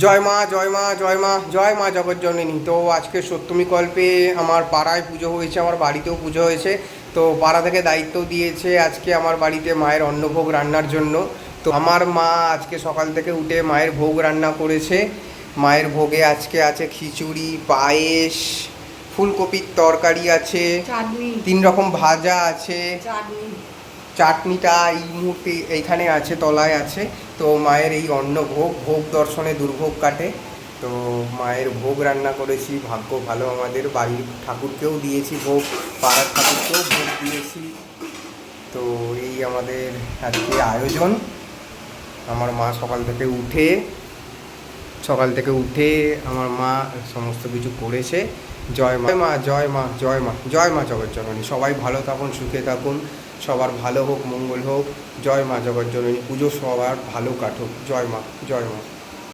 জয় মা জয় মা জয় মা জয় মা জগজ্জননী। তো আজকে সপ্তমী কল্পে আমার পাড়ায় পুজো হয়েছে, আমার বাড়িতেও পুজো হয়েছে। তো পাড়া থেকে দায়িত্ব দিয়েছে আজকে আমার বাড়িতে মায়ের অন্নভোগ রান্নার জন্য। তো আমার মা আজকে সকাল থেকে উঠে মায়ের ভোগ রান্না করেছে। মায়ের ভোগে আজকে আছে খিচুড়ি, পায়েস, ফুলকপির তরকারি আছে, চাটনি, 3 রকম ভাজা আছে, চাটনি। চাটনিটা এই মুহূর্তে এইখানে আছে, তলায় আছে। তো মায়ের এই অন্নভোগ, ভোগ দর্শনে দুর্ভোগ কাটে। তো মায়ের ভোগ রান্না করেছি, ভাগ্য ভালো আমাদের, বাড়ির ঠাকুরকেও দিয়েছি ভোগ, পাড়ার ঠাকুরকেও ভোগ দিয়েছি। তো এই আমাদের আজকে আয়োজন। আমার মা সকাল থেকে উঠে আমার মা সমস্ত কিছু করেছে। জয় মা জয় মা জয় মা জয় মা জগজ্জননী। সবাই ভালো থাকুন, সুখে থাকুন, সবার ভালো হোক, মঙ্গল হোক। জয় মা জগজ্জননী। পুজো সবার ভালো কাটুক। জয় মা জয় মা।